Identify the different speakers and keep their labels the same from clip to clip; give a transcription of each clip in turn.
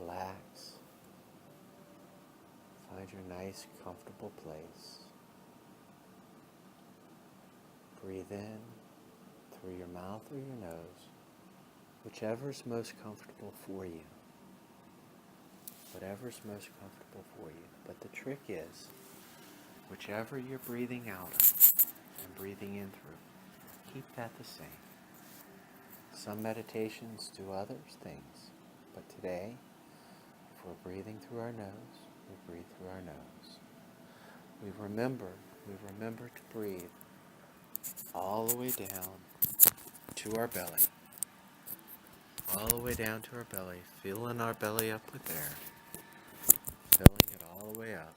Speaker 1: relax. Find your nice, comfortable place. Breathe in through your mouth or your nose, whichever is most comfortable for you. Whatever's most comfortable for you. But the trick is, whichever you're breathing out of and breathing in through, keep that the same. Some meditations do other things, but today, if we're breathing through our nose, we breathe through our nose. We remember to breathe all the way down to our belly. All the way down to our belly, filling our belly up with air. Filling it all the way up.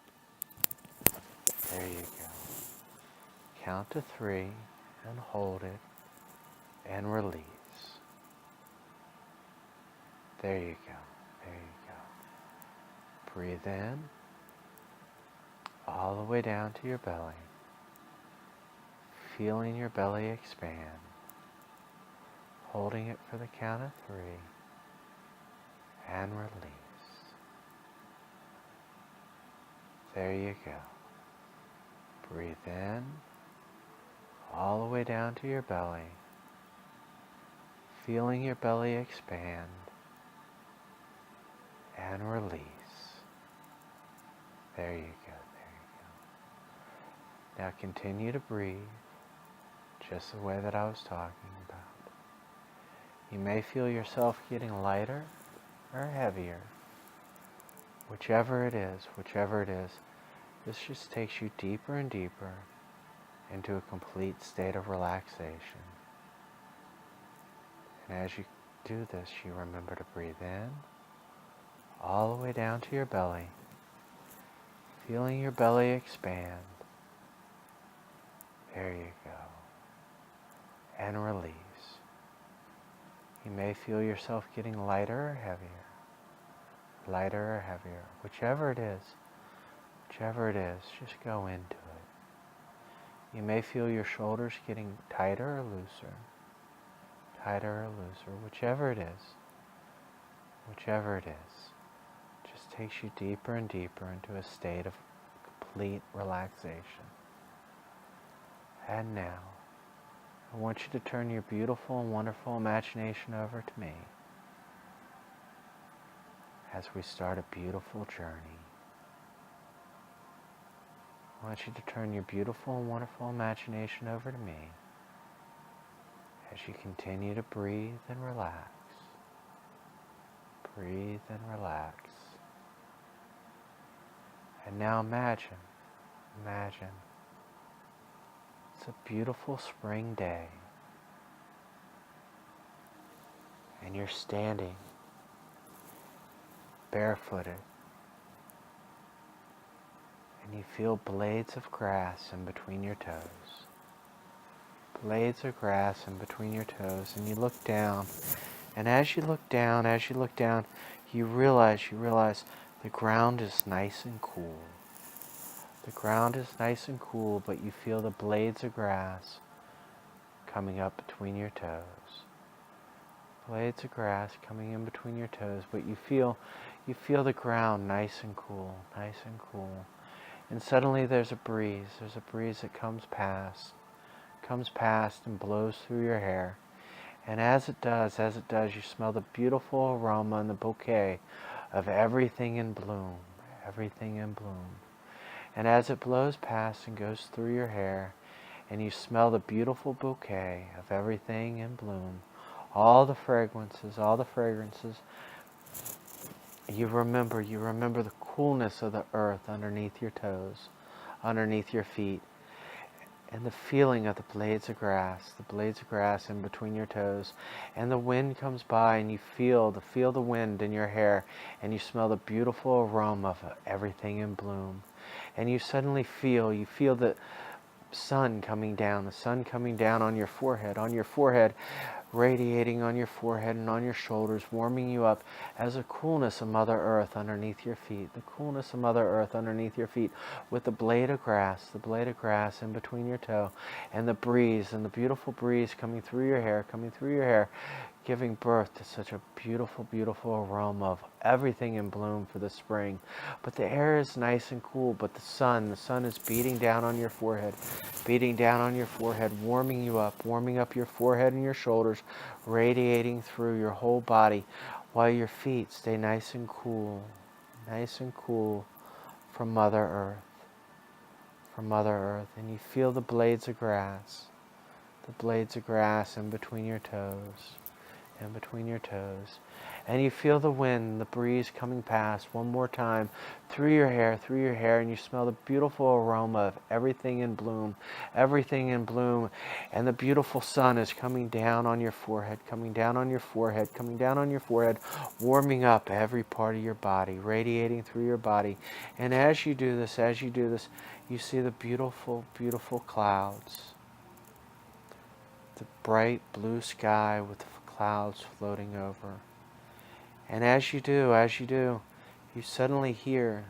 Speaker 1: There you go. Count to 3 and hold it and release. There you go. There you go. Breathe in all the way down to your belly. Feeling your belly expand. Holding it for the count of 3 and release. There you go. Breathe in all the way down to your belly. Feeling your belly expand and release. There you go, there you go. Now continue to breathe just the way that I was talking about. You may feel yourself getting lighter or heavier. Whichever it is, this just takes you deeper and deeper into a complete state of relaxation. And as you do this, you remember to breathe in all the way down to your belly, feeling your belly expand. There you go. And release. You may feel yourself getting lighter or heavier. Lighter or heavier. Whichever it is, just go into it. You may feel your shoulders getting tighter or looser. Tighter or looser. Whichever it is, just takes you deeper and deeper into a state of complete relaxation. And now, I want you to turn your beautiful and wonderful imagination over to me as we start a beautiful journey. I want you to turn your beautiful and wonderful imagination over to me as you continue to breathe and relax. Breathe and relax. And now imagine it's a beautiful spring day, and you're standing barefooted, and you feel blades of grass in between your toes. Blades of grass in between your toes, and you look down, and as you look down, you realize the ground is nice and cool. The ground is nice and cool, but you feel the blades of grass coming up between your toes. Blades of grass coming in between your toes, but you feel the ground nice and cool. And suddenly there's a breeze that comes past and blows through your hair. And as it does, you smell the beautiful aroma and the bouquet of everything in bloom. And as it blows past and goes through your hair, and you smell the beautiful bouquet of everything in bloom, all the fragrances, you remember the coolness of the earth underneath your toes, underneath your feet, and the feeling of the blades of grass in between your toes, and the wind comes by, and you feel the wind in your hair, and you smell the beautiful aroma of everything in bloom. And you suddenly feel the sun coming down on your forehead radiating on your forehead and on your shoulders, warming you up as the coolness of Mother Earth underneath your feet, the coolness of Mother Earth underneath your feet, with the blade of grass in between your toe, and the breeze, and the beautiful breeze coming through your hair, giving birth to such a beautiful, beautiful aroma of everything in bloom for the spring. But the air is nice and cool, but the sun is beating down on your forehead, warming you up, warming up your forehead and your shoulders, radiating through your whole body, while your feet stay nice and cool from Mother Earth, and you feel the blades of grass in between your toes, and you feel the wind, the breeze coming past one more time through your hair, and you smell the beautiful aroma of everything in bloom, and the beautiful sun is coming down on your forehead, warming up every part of your body, radiating through your body. And as you do this, you see the beautiful, beautiful clouds, the bright blue sky with the clouds floating over. And as you do, you suddenly hear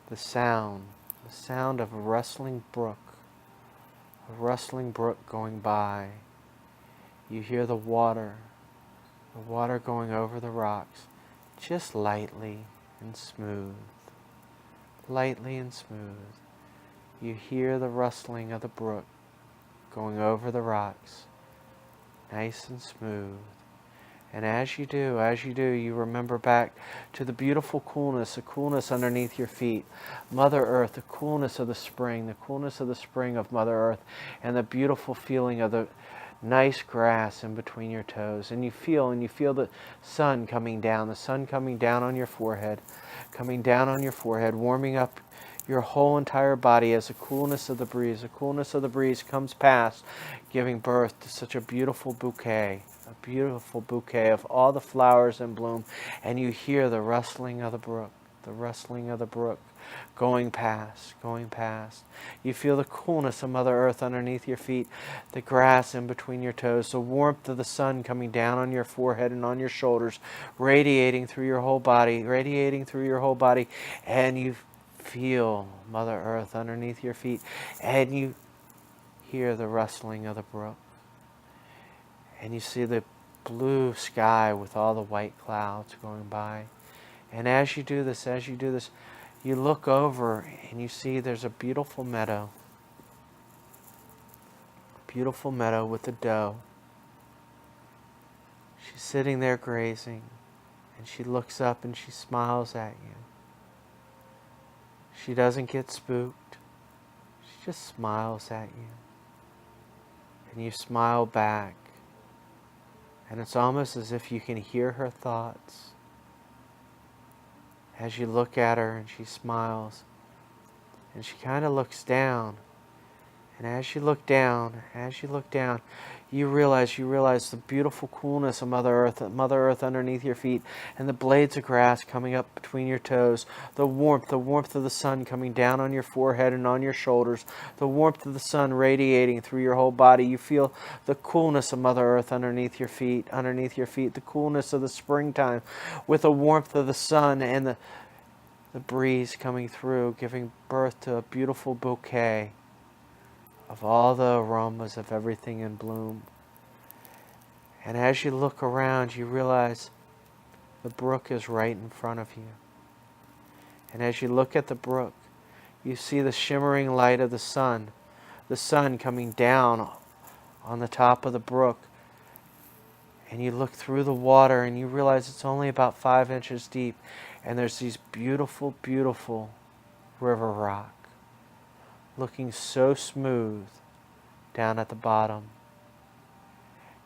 Speaker 1: the sound of a rustling brook going by. You hear the water going over the rocks, just lightly and smooth. You hear the rustling of the brook going over the rocks, nice and smooth. And as you do, you remember back to the beautiful coolness, the coolness underneath your feet, Mother Earth, the coolness of the spring of Mother Earth, and the beautiful feeling of the nice grass in between your toes. And you feel the sun coming down on your forehead, warming up your whole entire body as the coolness of the breeze comes past, giving birth to such a beautiful bouquet of all the flowers in bloom. And you hear the rustling of the brook going past. You feel the coolness of Mother Earth underneath your feet, the grass in between your toes, the warmth of the sun coming down on your forehead and on your shoulders, radiating through your whole body, and you feel Mother Earth underneath your feet, and you hear the rustling of the brook. And you see the blue sky with all the white clouds going by. And as you do this, you look over and you see there's a beautiful meadow with a doe. She's sitting there grazing, and she looks up and she smiles at you. She doesn't get spooked. She just smiles at you. And you smile back. And it's almost as if you can hear her thoughts as you look at her, and she smiles. And she kind of looks down. And as you look down, you realize the beautiful coolness of Mother Earth underneath your feet, and the blades of grass coming up between your toes, the warmth of the sun coming down on your forehead and on your shoulders, the warmth of the sun radiating through your whole body. You feel the coolness of Mother Earth underneath your feet, the coolness of the springtime, with the warmth of the sun and the breeze coming through, giving birth to a beautiful bouquet of all the aromas of everything in bloom. And as you look around, you realize the brook is right in front of you. And as you look at the brook, you see the shimmering light of the sun coming down on the top of the brook. And you look through the water and you realize it's only about 5 inches deep. And there's these beautiful, beautiful river rock, looking so smooth down at the bottom.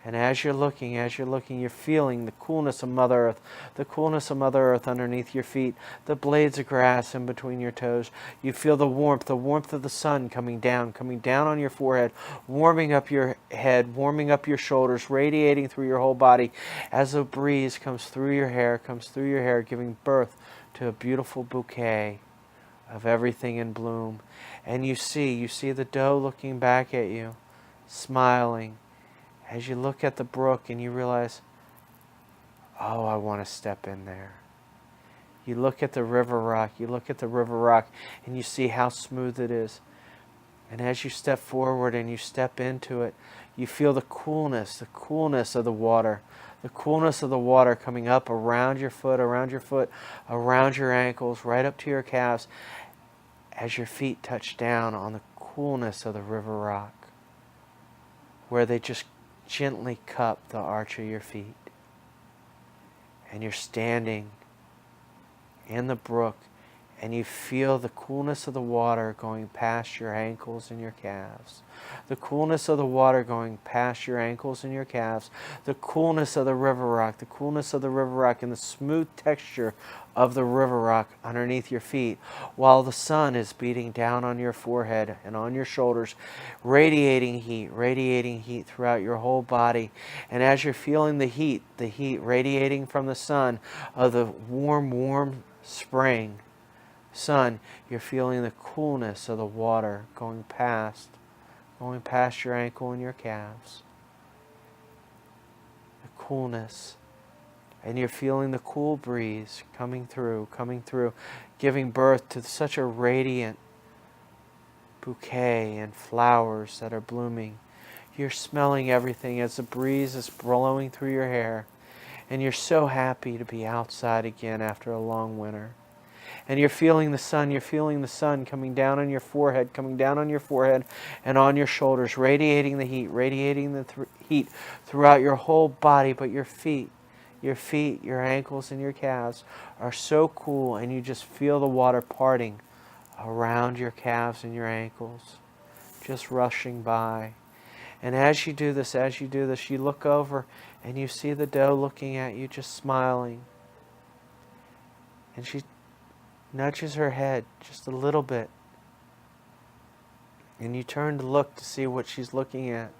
Speaker 1: And as you're looking, you're feeling the coolness of Mother Earth underneath your feet, the blades of grass in between your toes. You feel the warmth of the sun coming down on your forehead, warming up your head, warming up your shoulders, radiating through your whole body as a breeze comes through your hair, giving birth to a beautiful bouquet of everything in bloom. And you see the doe looking back at you, smiling, as you look at the brook and you realize, oh, I want to step in there. You look at the river rock, and you see how smooth it is. And as you step forward and you step into it, you feel the coolness of the water. The coolness of the water coming up around your foot, around your ankles, right up to your calves, as your feet touch down on the coolness of the river rock, where they just gently cup the arch of your feet. And you're standing in the brook, and you feel the coolness of the water going past your ankles and your calves. The coolness of the water going past your ankles and your calves. The coolness of the river rock. The coolness of the river rock and the smooth texture of the river rock underneath your feet, while the sun is beating down on your forehead and on your shoulders, radiating heat throughout your whole body. And as you're feeling the heat radiating from the sun of the warm spring sun, you're feeling the coolness of the water going past your ankle and your calves. The coolness. And you're feeling the cool breeze coming through, giving birth to such a radiant bouquet and flowers that are blooming. You're smelling everything as the breeze is blowing through your hair. And you're so happy to be outside again after a long winter. And you're feeling the sun coming down on your forehead, and on your shoulders, radiating the heat throughout your whole body. But your feet, your ankles, and your calves are so cool, and you just feel the water parting around your calves and your ankles, just rushing by. And as you do this, you look over and you see the doe looking at you, just smiling. And she nudges her head just a little bit. And you turn to look to see what she's looking at.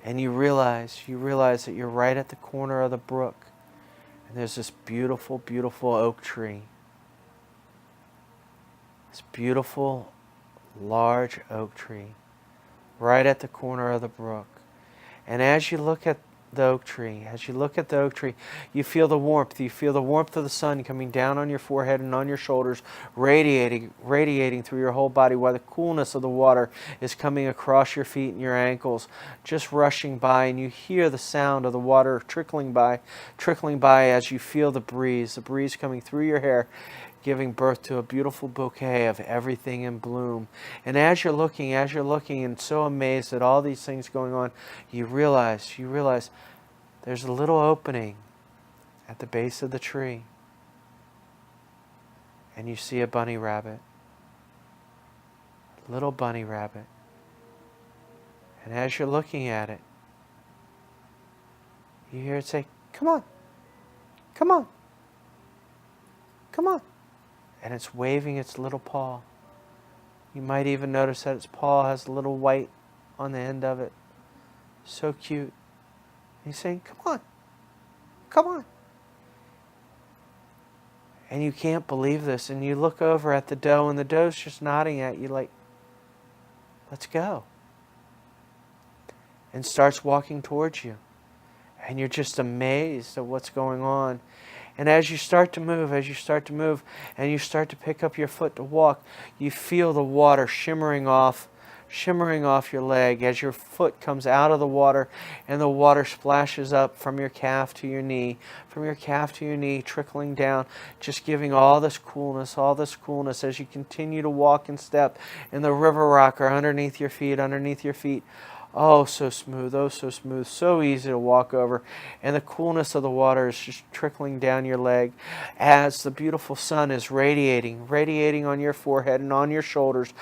Speaker 1: And you realize that you're right at the corner of the brook. And there's this beautiful, beautiful oak tree. This beautiful, large oak tree, right at the corner of the brook. And as you look at the oak tree, you feel the warmth. You feel the warmth of the sun coming down on your forehead and on your shoulders, radiating through your whole body, while the coolness of the water is coming across your feet and your ankles, just rushing by. And you hear the sound of the water trickling by as you feel the breeze coming through your hair, giving birth to a beautiful bouquet of everything in bloom. And as you're looking and so amazed at all these things going on, you realize there's a little opening at the base of the tree. And you see a bunny rabbit. A little bunny rabbit. And as you're looking at it, you hear it say, "Come on, come on, come on." And it's waving its little paw. You might even notice that its paw has a little white on the end of it. So cute. And he's saying, "Come on, come on." And you can't believe this. And you look over at the doe, and the doe's just nodding at you like, "Let's go." And starts walking towards you. And you're just amazed at what's going on. And as you start to move, and you start to pick up your foot to walk, you feel the water shimmering off your leg as your foot comes out of the water, and the water splashes up from your calf to your knee, trickling down, just giving all this coolness as you continue to walk and step in the river rock or underneath your feet. Oh, so smooth, so easy to walk over. And the coolness of the water is just trickling down your leg as the beautiful sun is radiating on your forehead and on your shoulders,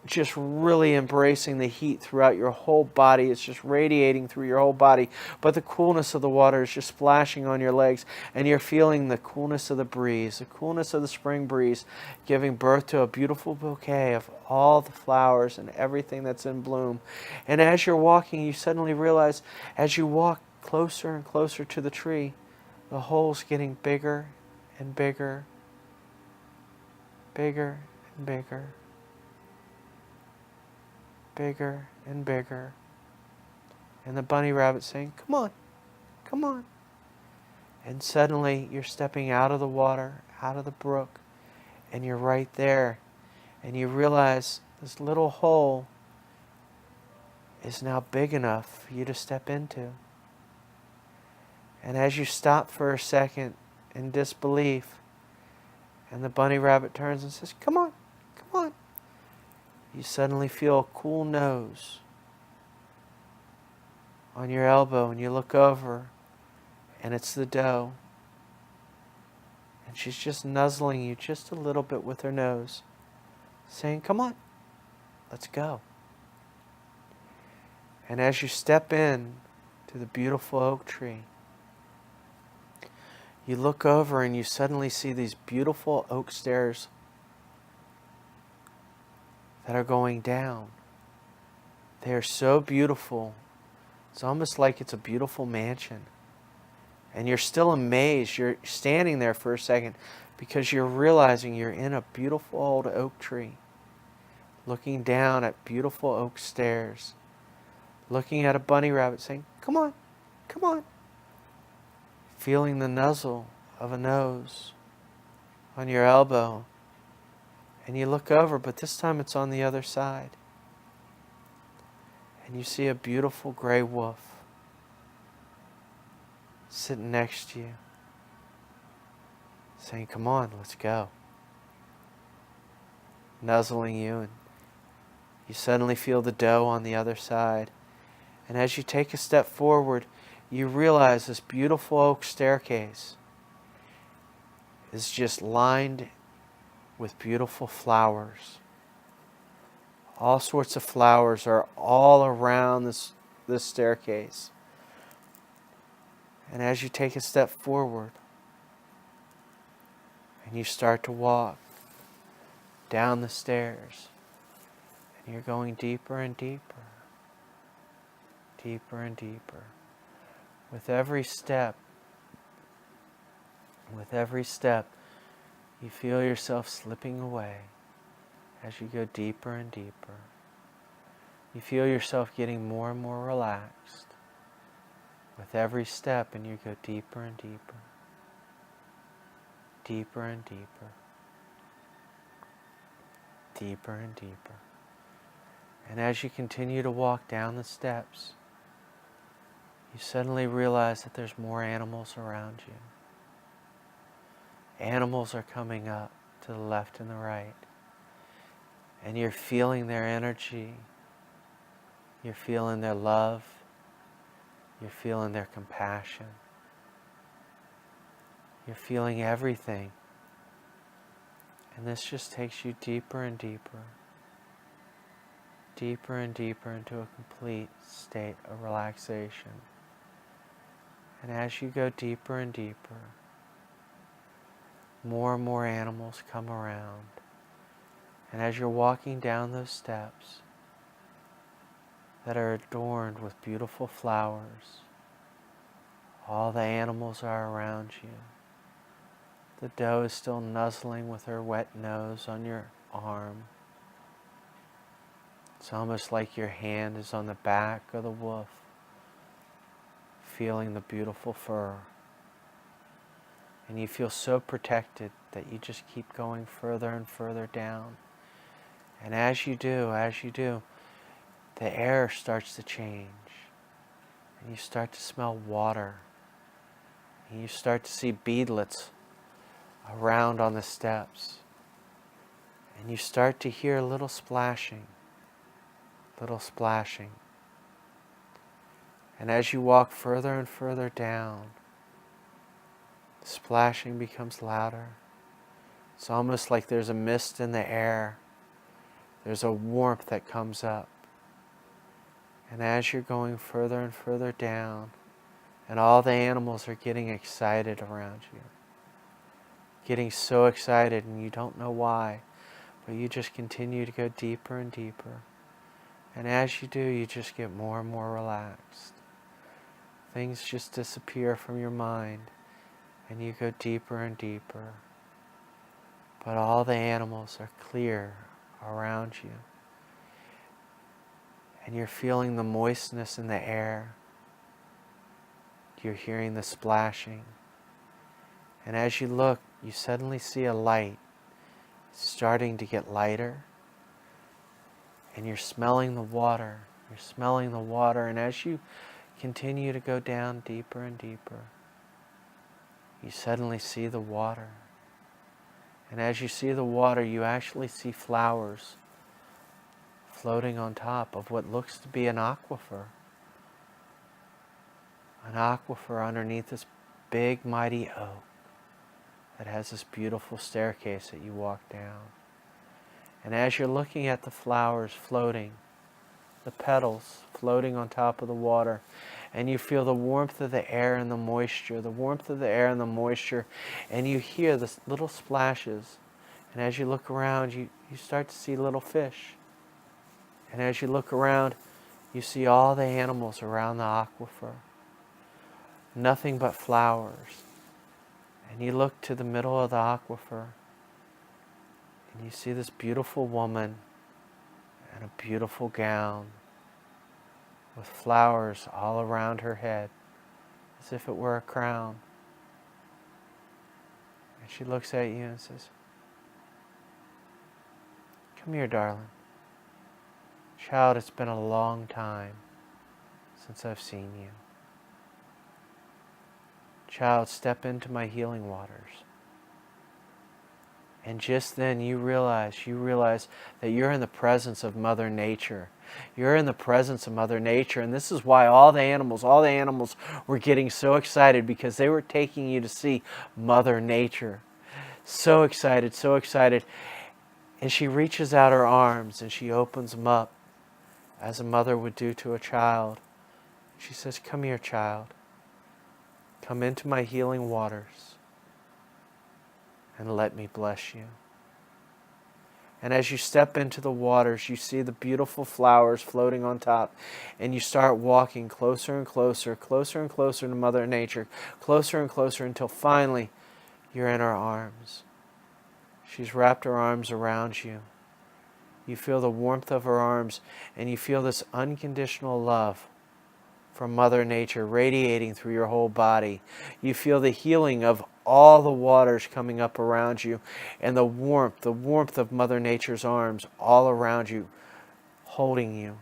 Speaker 1: just really embracing the heat throughout your whole body. It's just radiating through your whole body. But the coolness of the water is just splashing on your legs, and you're feeling the coolness of the breeze, the coolness of the spring breeze, giving birth to a beautiful bouquet of all the flowers and everything that's in bloom. And as you're walking, you suddenly realize, as you walk closer and closer to the tree, the hole's getting bigger and bigger, bigger and bigger, bigger and bigger. And the bunny rabbit saying, come on, come on. And suddenly you're stepping out of the water, out of the brook, and you're right there. And you realize this little hole is now big enough for you to step into. And as you stop for a second in disbelief, and the bunny rabbit turns and says, come on, come on, you suddenly feel a cool nose on your elbow, and you look over, and it's the doe. And she's just nuzzling you just a little bit with her nose, saying, come on, let's go. And as you step in to the beautiful oak tree, you look over and you suddenly see these beautiful oak stairs that are going down. They are so beautiful. It's almost like it's a beautiful mansion. And you're still amazed. You're standing there for a second because you're realizing you're in a beautiful old oak tree, looking down at beautiful oak stairs, looking at a bunny rabbit saying, come on, come on. Feeling the nuzzle of a nose on your elbow. And you look over, but this time it's on the other side. And you see a beautiful gray wolf sitting next to you, saying, come on, let's go. Nuzzling you, and you suddenly feel the doe on the other side. And as you take a step forward, you realize this beautiful oak staircase is just lined with beautiful flowers. All sorts of flowers are all around this staircase. And as you take a step forward and you start to walk down the stairs, and you're going deeper and deeper, deeper and deeper. With every step, you feel yourself slipping away as you go deeper and deeper. You feel yourself getting more and more relaxed with every step, and you go deeper and deeper, deeper and deeper, deeper and deeper. And as you continue to walk down the steps, you suddenly realize that there's more animals around you. Animals are coming up to the left and the right. And you're feeling their energy. You're feeling their love. You're feeling their compassion. You're feeling everything. And this just takes you deeper and deeper. Deeper and deeper into a complete state of relaxation. And as you go deeper and deeper, more and more animals come around. And as you're walking down those steps that are adorned with beautiful flowers, all the animals are around you. The doe is still nuzzling with her wet nose on your arm. It's almost like your hand is on the back of the wolf, feeling the beautiful fur. And you feel so protected that you just keep going further and further down. And as you do, the air starts to change. And you start to smell water. And you start to see beadlets around on the steps. And you start to hear a little splashing. Little splashing. And as you walk further and further down, the splashing becomes louder. It's almost like there's a mist in the air. There's a warmth that comes up. And as you're going further and further down, and all the animals are getting excited around you, getting so excited, and you don't know why, but you just continue to go deeper and deeper. And as you do, you just get more and more relaxed. Things just disappear from your mind, and you go deeper and deeper. But all the animals are clear around you. And you're feeling the moistness in the air. you're hearing the splashing. And as you look, you suddenly see a light starting to get lighter. And you're smelling the water. You're smelling the water. And as you continue to go down deeper and deeper, you suddenly see the water. And as you see the water, you actually see flowers floating on top of what looks to be an aquifer. An aquifer underneath this big, mighty oak that has this beautiful staircase that you walk down. And as you're looking at the flowers floating, the petals floating on top of the water, and you feel the warmth of the air and the moisture, the warmth of the air and the moisture, and you hear the little splashes. And as you look around, you start to see little fish. And as you look around, you see all the animals around the aquifer. Nothing but flowers. And you look to the middle of the aquifer, and you see this beautiful woman in a beautiful gown with flowers all around her head, as if it were a crown. And she looks at you and says, "Come here, darling. Child, it's been a long time since I've seen you. Child, step into my healing waters." And just then you realize that you're in the presence of Mother Nature. You're in the presence of Mother Nature. And this is why all the animals were getting so excited, because they were taking you to see Mother Nature. So excited, so excited. And she reaches out her arms and she opens them up as a mother would do to a child. She says, "Come here, child. Come into my healing waters and let me bless you." And as you step into the waters, you see the beautiful flowers floating on top, and you start walking closer and closer, closer and closer to Mother Nature, closer and closer until finally you're in her arms. She's wrapped her arms around you. You feel the warmth of her arms, and you feel this unconditional love from Mother Nature radiating through your whole body. You feel the healing of all the waters coming up around you, and the warmth of Mother Nature's arms all around you, holding you,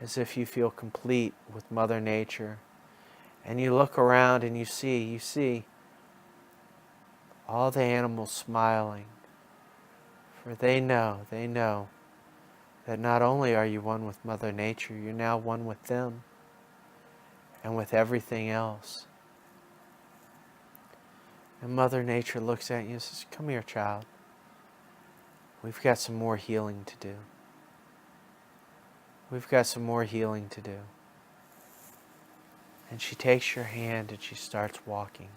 Speaker 1: as if you feel complete with Mother Nature. And you look around and you see all the animals smiling, for they know that not only are you one with Mother Nature, you're now one with them and with everything else. And Mother Nature looks at you and says, "Come here, child. We've got some more healing to do. We've got some more healing to do." And she takes your hand and she starts walking.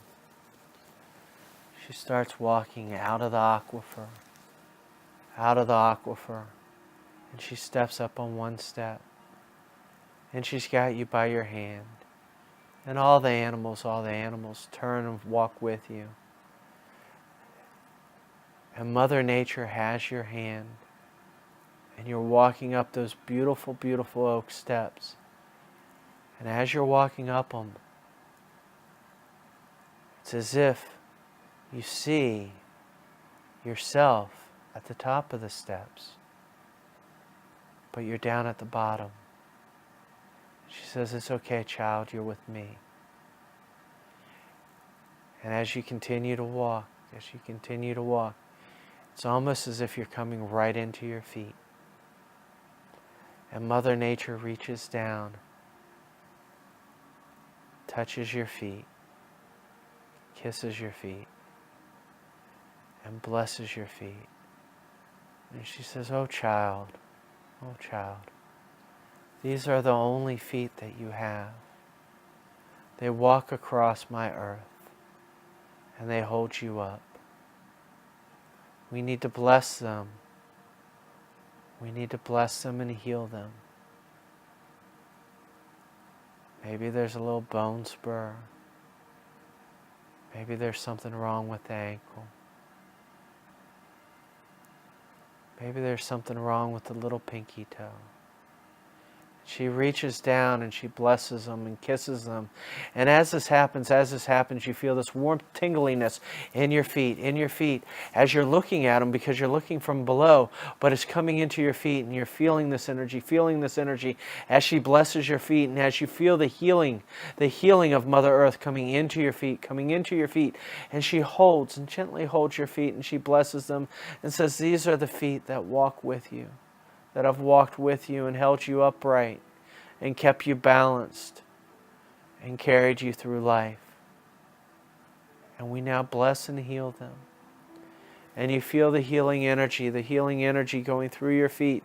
Speaker 1: She starts walking out of the aquifer, and she steps up on one step. And she's got you by your hand. And all the animals turn and walk with you. And Mother Nature has your hand. And you're walking up those beautiful, beautiful oak steps. And as you're walking up them, it's as if you see yourself at the top of the steps, but you're down at the bottom. She says, "It's okay, child, you're with me." And as you continue to walk, it's almost as if you're coming right into your feet. And Mother Nature reaches down, touches your feet, kisses your feet, and blesses your feet. And she says, oh child, these are the only feet that you have. They walk across my earth, and they hold you up. We need to bless them. We need to bless them and heal them. Maybe there's a little bone spur. Maybe there's something wrong with the ankle. Maybe there's something wrong with the little pinky toe. She reaches down and she blesses them and kisses them. And as this happens, you feel this warmth, tingliness in your feet, as you're looking at them, because you're looking from below, but it's coming into your feet, and you're feeling this energy as she blesses your feet, and as you feel the healing of Mother Earth coming into your feet, and she holds and gently holds your feet, and she blesses them and says, these are the feet that walk with you, that have walked with you and held you upright and kept you balanced and carried you through life. And we now bless and heal them. And you feel the healing energy going through your feet.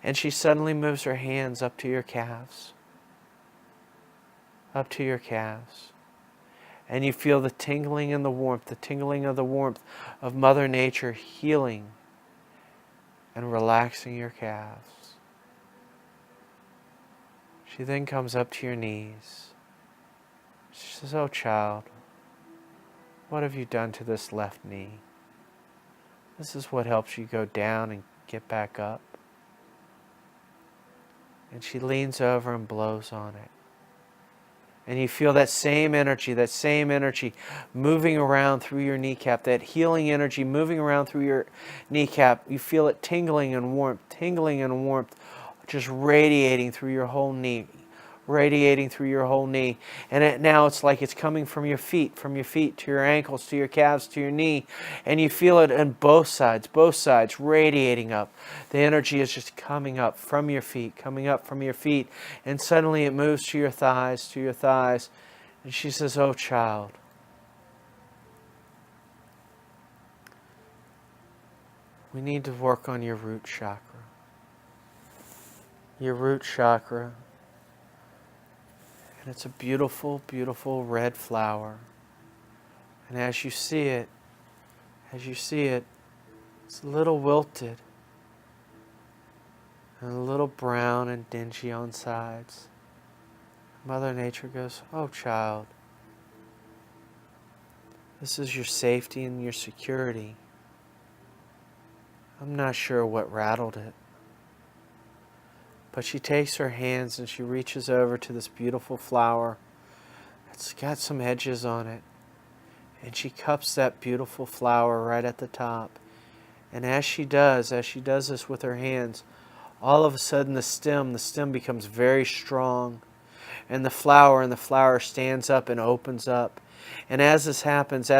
Speaker 1: And she suddenly moves her hands up to your calves. Up to your calves. And you feel the tingling and the warmth, of Mother Nature healing and relaxing your calves. She then comes up to your knees. She says, oh child, what have you done to this left knee? This is what helps you go down and get back up. And she leans over and blows on it. And you feel that same energy moving around through your kneecap, that healing energy moving around through your kneecap. You feel it tingling and warmth, just radiating through your whole knee. And now it's like it's coming from your feet to your ankles, to your calves, to your knee. And you feel it on both sides, radiating up. The energy is just coming up from your feet. And suddenly it moves to your thighs. And she says, oh child, we need to work on your root chakra. And it's a beautiful, beautiful red flower. And as you see it, it's a little wilted and a little brown and dingy on sides. Mother Nature goes, oh child, this is your safety and your security. I'm not sure what rattled it. But she takes her hands and she reaches over to this beautiful flower. It's got some edges on it. And she cups that beautiful flower right at the top. And as she does this with her hands, all of a sudden the stem becomes very strong. And the flower stands up and opens up. And as this happens,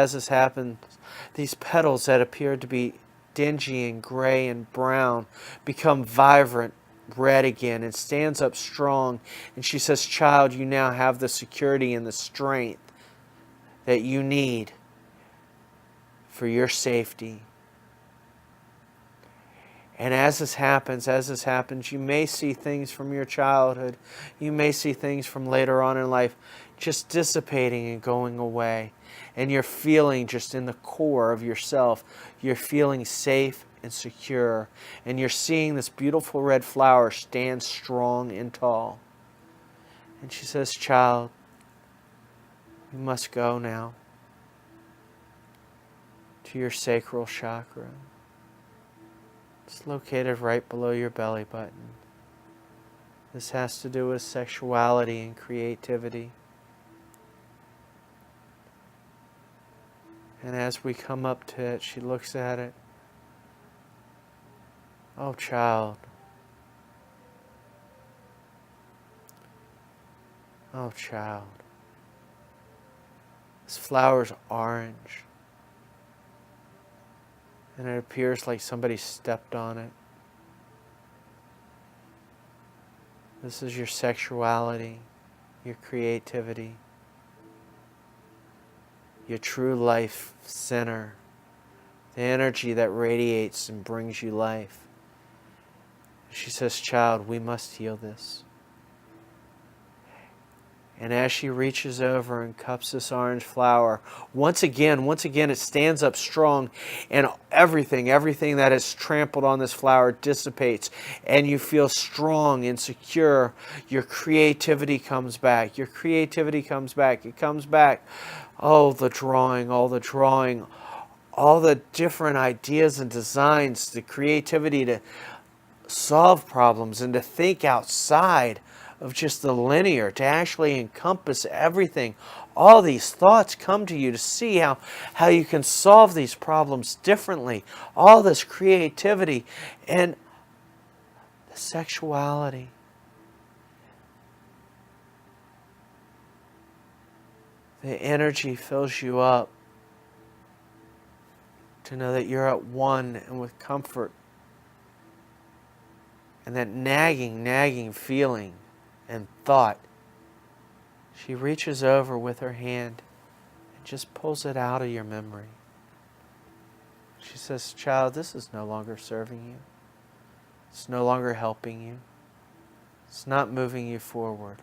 Speaker 1: these petals that appeared to be dingy and gray and brown become vibrant red again and stands up strong. And she says, child, you now have the security and the strength that you need for your safety. And as this happens, you may see things from your childhood, you may see things from later on in life just dissipating and going away. And you're feeling just in the core of yourself, you're feeling safe and secure. And you're seeing this beautiful red flower stand strong and tall. And she says, child, you must go now to your sacral chakra. It's located right below your belly button. This has to do with sexuality and creativity. And as we come up to it, she looks at it. Oh, child. Oh, child. This flower's orange. And it appears like somebody stepped on it. This is your sexuality, your creativity, your true life center, the energy that radiates and brings you life. She says, child, we must heal this. And as she reaches over and cups this orange flower, once again, it stands up strong, and everything that is trampled on this flower dissipates, and you feel strong and secure. Your creativity comes back. It comes back. Oh, the drawing, all the different ideas and designs, the creativity to solve problems and to think outside of just the linear, to actually encompass everything. All these thoughts come to you to see how you can solve these problems differently. All this creativity and the sexuality. The energy fills you up to know that you're at one and with comfort. And that nagging feeling and thought, she reaches over with her hand and just pulls it out of your memory. She says, child, this is no longer serving you. It's no longer helping you. It's not moving you forward.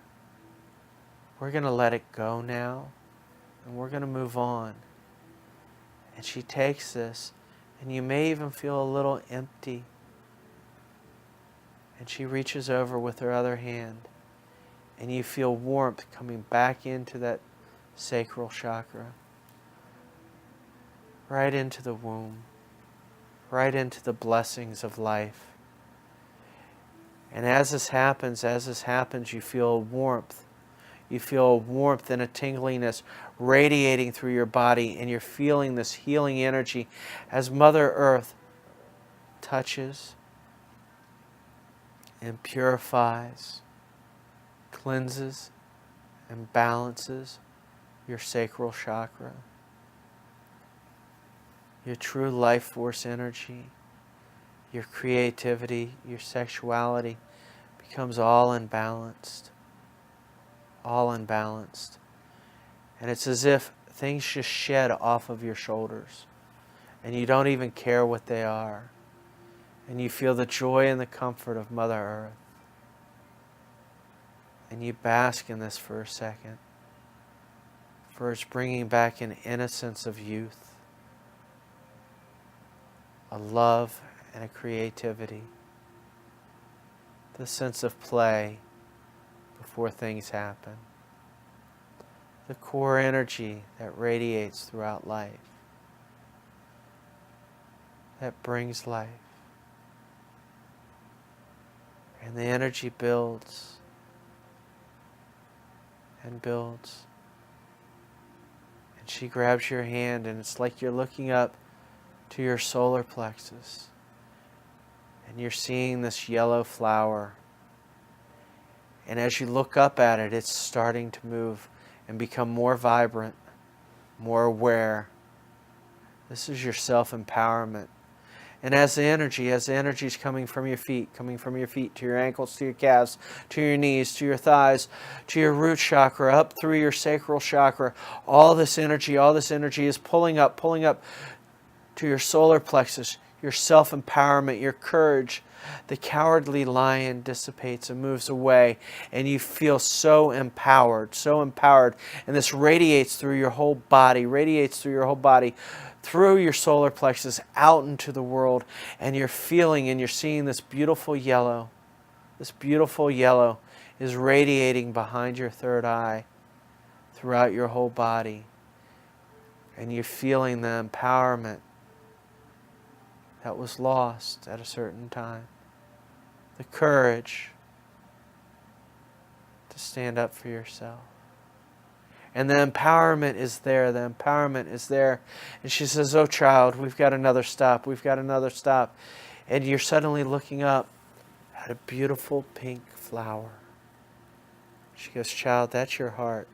Speaker 1: We're going to let it go now, and we're going to move on. And she takes this, and you may even feel a little empty. And she reaches over with her other hand, and you feel warmth coming back into that sacral chakra, right into the womb, right into the blessings of life. And as this happens, you feel warmth. You feel a warmth and a tingliness radiating through your body, and you're feeling this healing energy as Mother Earth touches and purifies, cleanses, and balances your sacral chakra. Your true life force energy, your creativity, your sexuality becomes all unbalanced. All unbalanced. And it's as if things just shed off of your shoulders, and you don't even care what they are. And you feel the joy and the comfort of Mother Earth. And you bask in this for a second. For it's bringing back an innocence of youth, a love and a creativity, the sense of play before things happen, the core energy that radiates throughout life, that brings life. And the energy builds and builds. And she grabs your hand, and it's like you're looking up to your solar plexus. And you're seeing this yellow flower. And as you look up at it, it's starting to move and become more vibrant, more aware. This is your self-empowerment. And as the energy is coming from your feet to your ankles, to your calves, to your knees, to your thighs, to your root chakra, up through your sacral chakra, all this energy is pulling up to your solar plexus, your self-empowerment, your courage. The cowardly lion dissipates and moves away, and you feel so empowered. And this radiates through your whole body, through your solar plexus, out into the world, and you're feeling and you're seeing this beautiful yellow. This beautiful yellow is radiating behind your third eye, throughout your whole body. And you're feeling the empowerment that was lost at a certain time. The courage to stand up for yourself. And the empowerment is there. And she says, oh child, we've got another stop. And you're suddenly looking up at a beautiful pink flower. She goes, child, that's your heart.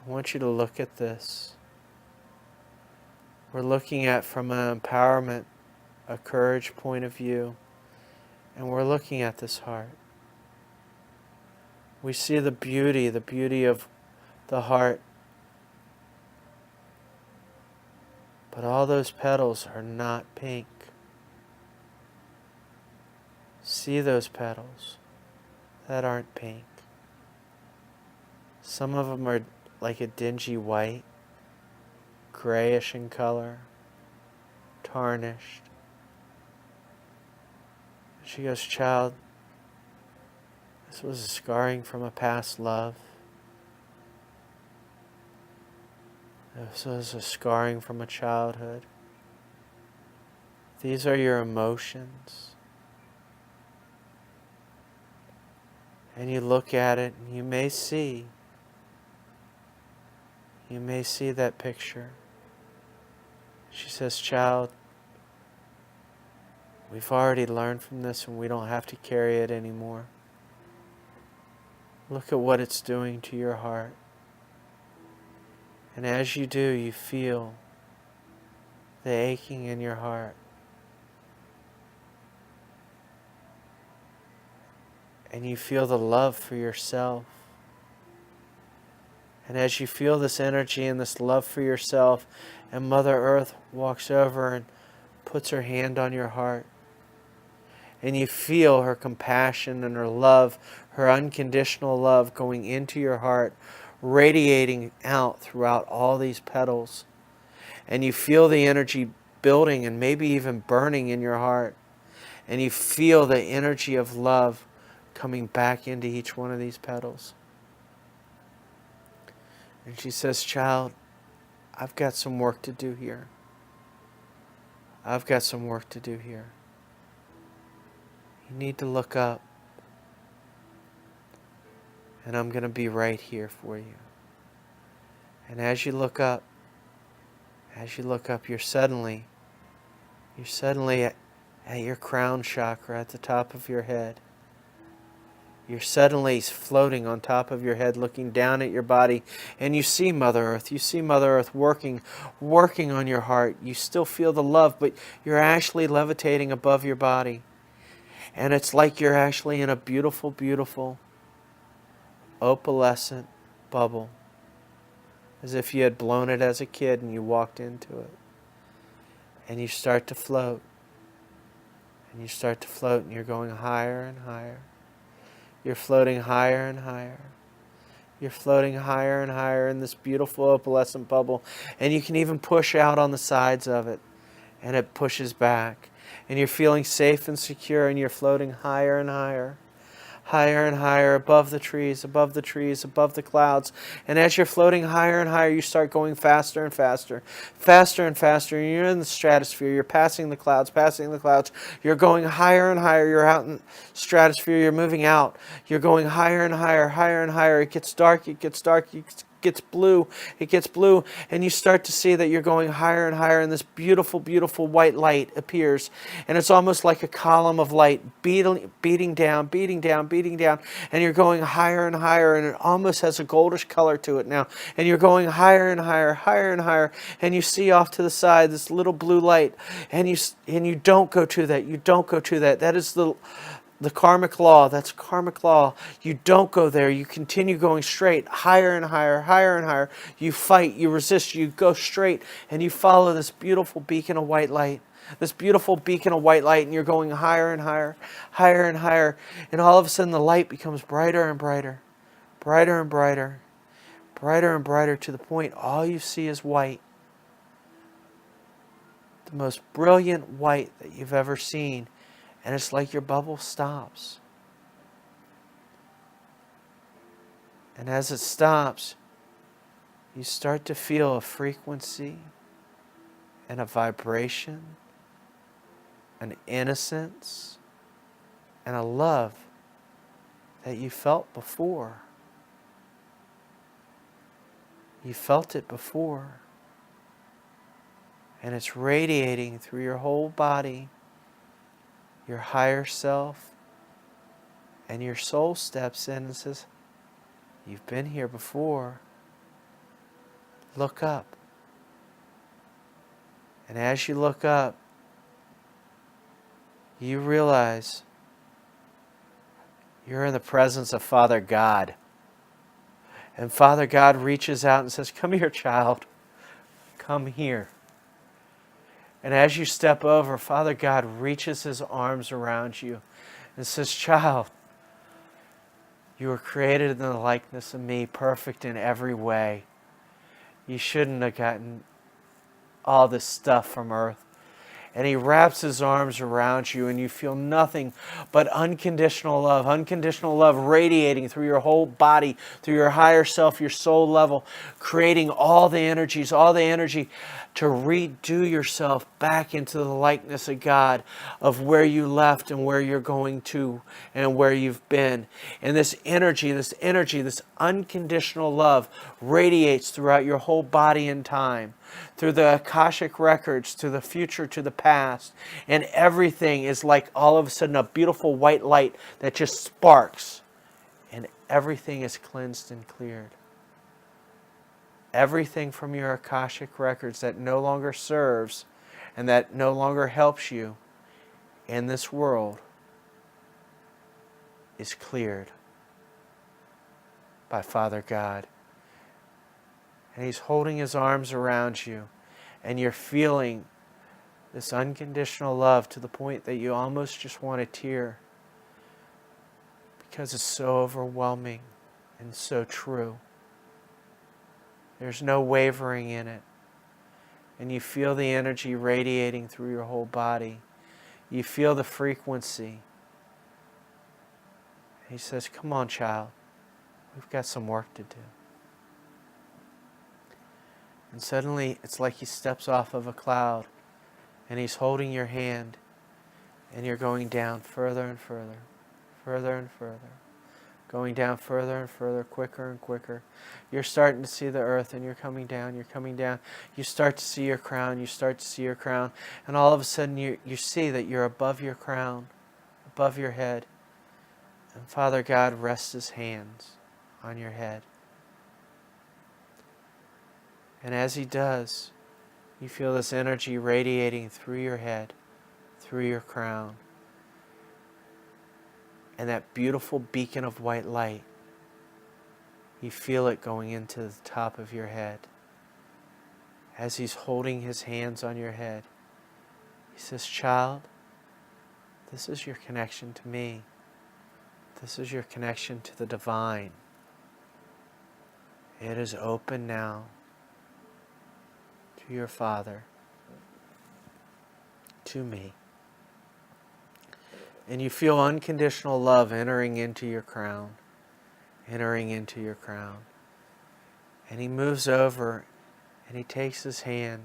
Speaker 1: I want you to look at this. We're looking at from an empowerment, a courage point of view, and we're looking at this heart. We see the beauty of the heart. But all those petals are not pink. See those petals that aren't pink. Some of them are like a dingy white, grayish in color, tarnished. She goes, child, this was a scarring from a past love. This was a scarring from a childhood. These are your emotions. And you look at it and you may see that picture. She says, child, we've already learned from this and we don't have to carry it anymore. Look at what it's doing to your heart. And as you do, you feel the aching in your heart. And you feel the love for yourself. And as you feel this energy and this love for yourself, and Mother Earth walks over and puts her hand on your heart, and you feel her compassion and her love, her unconditional love going into your heart, radiating out throughout all these petals. And you feel the energy building and maybe even burning in your heart. And you feel the energy of love coming back into each one of these petals. And she says, child, I've got some work to do here. I've got some work to do here. You need to look up. And I'm going to be right here for you. And as you look up, you're suddenly at your crown chakra at the top of your head. You're suddenly floating on top of your head, looking down at your body, and you see Mother Earth. You see Mother Earth working on your heart. You still feel the love, but you're actually levitating above your body. And it's like you're actually in a beautiful, beautiful opalescent bubble, as if you had blown it as a kid and you walked into it. And you start to float. And you start to float, and you're going higher and higher. You're floating higher and higher. You're floating higher and higher in this beautiful opalescent bubble. And you can even push out on the sides of it. And it pushes back. And you're feeling safe and secure, and you're floating higher and higher. Higher and higher, above the trees, above the trees, above the clouds. And as you're floating higher and higher, you start going faster and faster. Faster and faster. And you're in the stratosphere. You're passing the clouds, passing the clouds. You're going higher and higher. You're out in the stratosphere. You're moving out. You're going higher and higher, higher and higher. It gets dark. It gets dark. It gets blue. It gets blue. And you start to see that you're going higher and higher, and this beautiful, beautiful white light appears. And it's almost like a column of light beating down, beating down, beating down. And you're going higher and higher, and it almost has a goldish color to it now. And you're going higher and higher, higher and higher. And you see off to the side this little blue light. And you don't go to that. You don't go to that. That is the karmic law. That's karmic law. You don't go there. You continue going straight, higher and higher, higher and higher. You fight, you resist, you go straight, and you follow this beautiful beacon of white light. This beautiful beacon of white light, and you're going higher and higher, higher and higher. And all of a sudden the light becomes brighter and brighter, brighter and brighter, brighter and brighter, to the point all you see is white. The most brilliant white that you've ever seen. And it's like your bubble stops. And as it stops, you start to feel a frequency and a vibration, an innocence, and a love that you felt before. You felt it before. And it's radiating through your whole body. Your higher self, and your soul steps in and says, you've been here before. Look up. And as you look up, you realize you're in the presence of Father God. And Father God reaches out and says, come here, child. Come here. And as you step over, Father God reaches His arms around you and says, child, you were created in the likeness of me, perfect in every way. You shouldn't have gotten all this stuff from earth. And He wraps His arms around you, and you feel nothing but unconditional love radiating through your whole body, through your higher self, your soul level, creating all the energy to redo yourself back into the likeness of God, of where you left and where you're going to and where you've been. And this energy, this unconditional love radiates throughout your whole body and time, through the Akashic records, to the future, to the past. And everything is like all of a sudden a beautiful white light that just sparks. And everything is cleansed and cleared. Everything from your Akashic records that no longer serves and that no longer helps you in this world is cleared by Father God. And He's holding His arms around you, and you're feeling this unconditional love to the point that you almost just want to tear, because it's so overwhelming and so true. There's no wavering in it. And you feel the energy radiating through your whole body. You feel the frequency. He says, come on, child. We've got some work to do. And suddenly, it's like He steps off of a cloud, and He's holding your hand, and you're going down further and further, further and further, going down further and further, quicker and quicker. You're starting to see the earth, and you're coming down, you're coming down. You start to see your crown, you start to see your crown, and all of a sudden you see that you're above your crown, above your head. And Father God rests His hands on your head. And as He does, you feel this energy radiating through your head, through your crown. And that beautiful beacon of white light, you feel it going into the top of your head. As He's holding His hands on your head, He says, child, this is your connection to me. This is your connection to the divine. It is open now to your Father, to me. And you feel unconditional love entering into your crown, entering into your crown. And He moves over and He takes His hand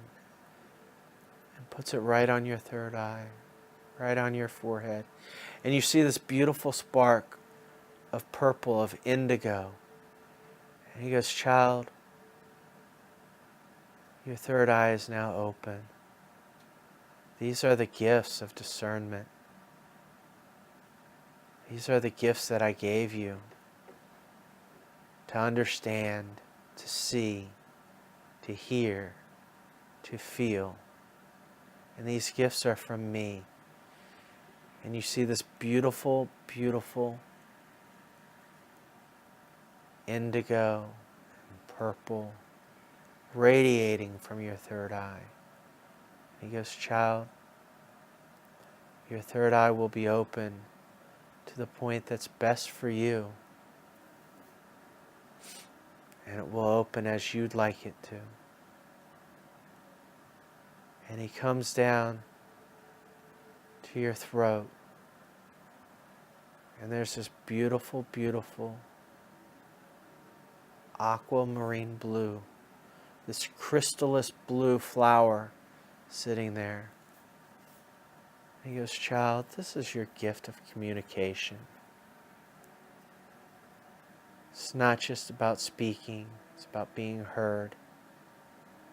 Speaker 1: and puts it right on your third eye, right on your forehead. And you see this beautiful spark of purple, of indigo. And He goes, child, your third eye is now open. These are the gifts of discernment. These are the gifts that I gave you to understand, to see, to hear, to feel. And these gifts are from me. And you see this beautiful, beautiful indigo and purple radiating from your third eye. And He goes, child, your third eye will be open to the point that's best for you. And it will open as you'd like it to. And He comes down to your throat. And there's this beautiful, beautiful aquamarine blue, this crystallus blue flower sitting there. He goes, child, this is your gift of communication. It's not just about speaking. It's about being heard.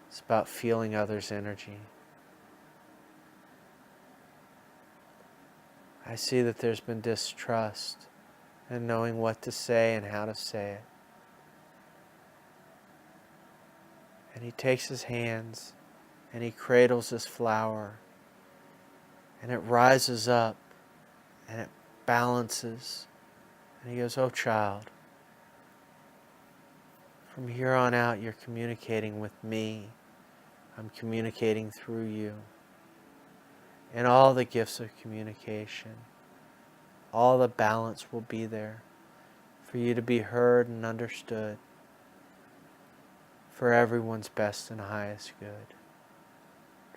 Speaker 1: It's about feeling others' energy. I see that there's been distrust in knowing what to say and how to say it. And He takes His hands and He cradles this flower. And it rises up and it balances. And He goes, oh child, from here on out you're communicating with me. I'm communicating through you. And all the gifts of communication, all the balance will be there for you to be heard and understood for everyone's best and highest good.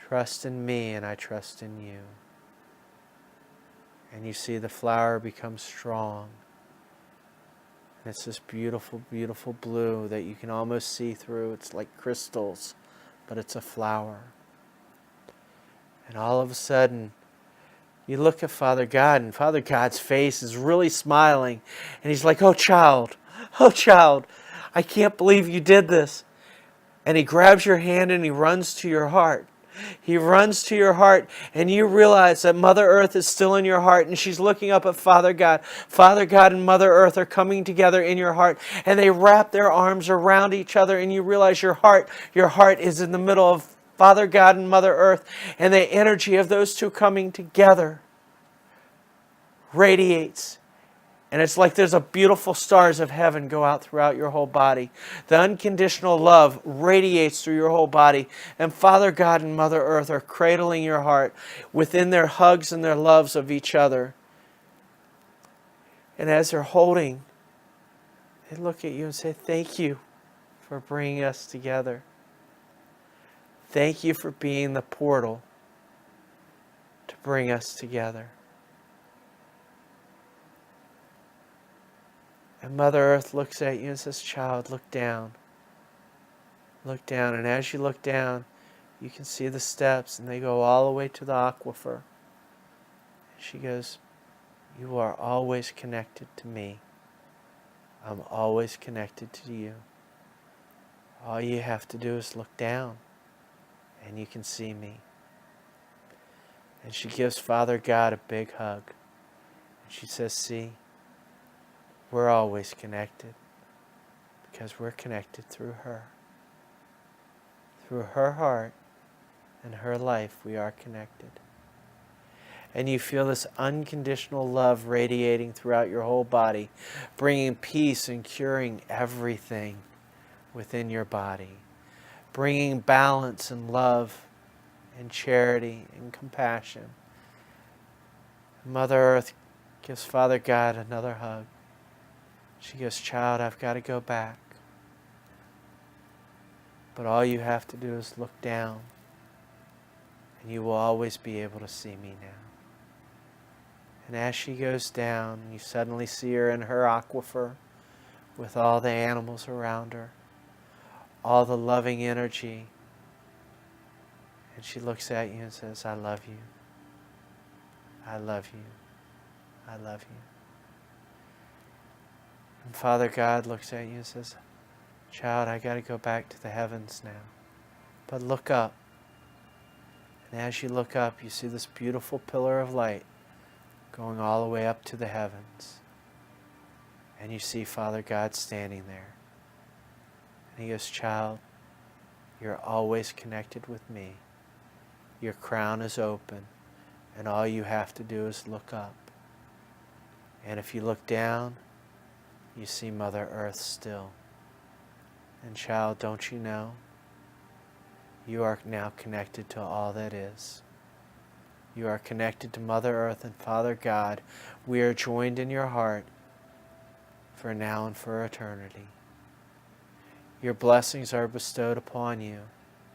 Speaker 1: Trust in me and I trust in you. And you see the flower become strong. And it's this beautiful, beautiful blue that you can almost see through. It's like crystals, but it's a flower. And all of a sudden, you look at Father God, and Father God's face is really smiling. And he's like, oh child, I can't believe you did this. And he grabs your hand and he runs to your heart. He runs to your heart, and you realize that Mother Earth is still in your heart, and she's looking up at Father God. Father God and Mother Earth are coming together in your heart, and they wrap their arms around each other, and you realize your heart is in the middle of Father God and Mother Earth, and the energy of those two coming together radiates. And it's like there's a beautiful stars of heaven go out throughout your whole body. The unconditional love radiates through your whole body. And Father God and Mother Earth are cradling your heart within their hugs and their loves of each other. And as they're holding, they look at you and say, thank you for bringing us together. Thank you for being the portal to bring us together. And Mother Earth looks at you and says, child, look down. Look down. And as you look down, you can see the steps, and they go all the way to the aquifer. And she goes, you are always connected to me. I'm always connected to you. All you have to do is look down, and you can see me. And she gives Father God a big hug. And she says, see, we're always connected because we're connected through her. Through her heart and her life, we are connected. And you feel this unconditional love radiating throughout your whole body, bringing peace and curing everything within your body, bringing balance and love and charity and compassion. Mother Earth gives Father God another hug. She goes, child, I've got to go back. But all you have to do is look down, and you will always be able to see me now. And as she goes down, you suddenly see her in her aquifer with all the animals around her, all the loving energy. And she looks at you and says, I love you. I love you. I love you. And Father God looks at you and says, child, I got to go back to the heavens now. But look up. And as you look up, you see this beautiful pillar of light going all the way up to the heavens. And you see Father God standing there. And he goes, child, you're always connected with me. Your crown is open, and all you have to do is look up. And if you look down, you see Mother Earth still. And child, don't you know? You are now connected to all that is. You are connected to Mother Earth and Father God. We are joined in your heart for now and for eternity. Your blessings are bestowed upon you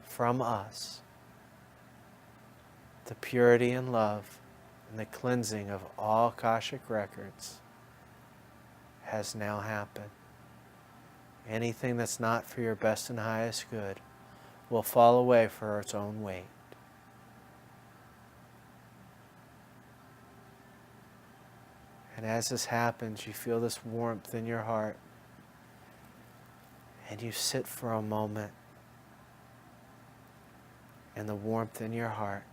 Speaker 1: from us. The purity and love and the cleansing of all Akashic records has now happened. Anything that's not for your best and highest good will fall away for its own weight. And as this happens, you feel this warmth in your heart. And you sit for a moment in the warmth in your heart,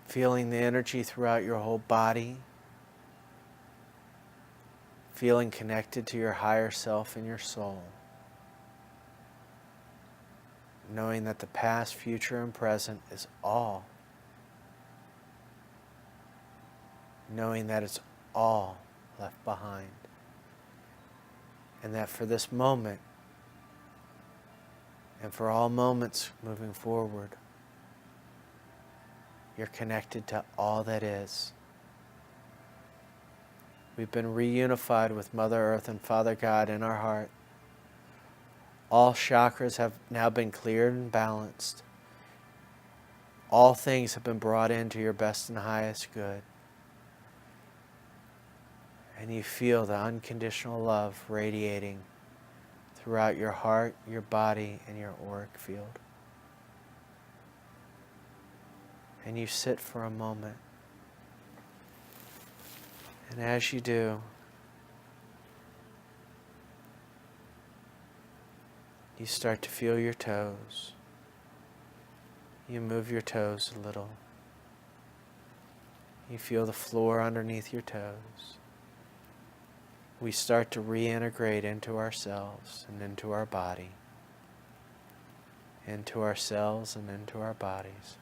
Speaker 1: feeling the energy throughout your whole body, feeling connected to your higher self and your soul, knowing that the past, future, and present is all, knowing that it's all left behind, and that for this moment, and for all moments moving forward, you're connected to all that is. We've been reunified with Mother Earth and Father God in our heart. All chakras have now been cleared and balanced. All things have been brought into your best and highest good. And you feel the unconditional love radiating throughout your heart, your body, and your auric field. And you sit for a moment. And as you do, you start to feel your toes. You move your toes a little. You feel the floor underneath your toes. We start to reintegrate into ourselves and into our body. Into ourselves and into our bodies.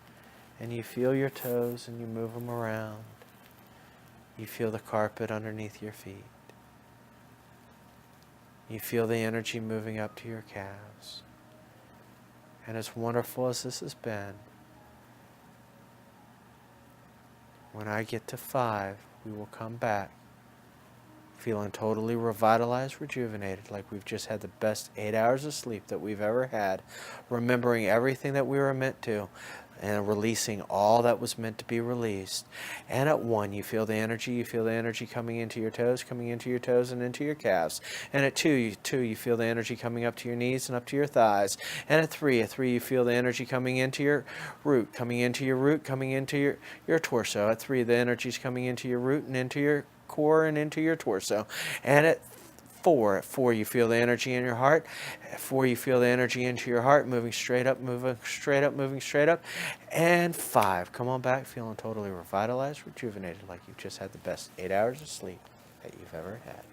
Speaker 1: And you feel your toes and you move them around. You feel the carpet underneath your feet. You feel the energy moving up to your calves. And as wonderful as this has been, when I get to 5, we will come back feeling totally revitalized, rejuvenated, like we've just had the best 8 hours of sleep that we've ever had, remembering everything that we were meant to, and releasing all that was meant to be released. And at 1, you feel the energy coming into your toes, and into your calves. And at 2, you feel the energy coming up to your knees and up to your thighs. And at 3, you feel the energy coming into your root, coming into your torso. At 3, the energy's coming into your root and into your core and into your torso. And at 4, you feel the energy in your heart. At 4, you feel the energy into your heart, moving straight up. And 5, come on back, feeling totally revitalized, rejuvenated, like you've just had the best 8 hours of sleep that you've ever had.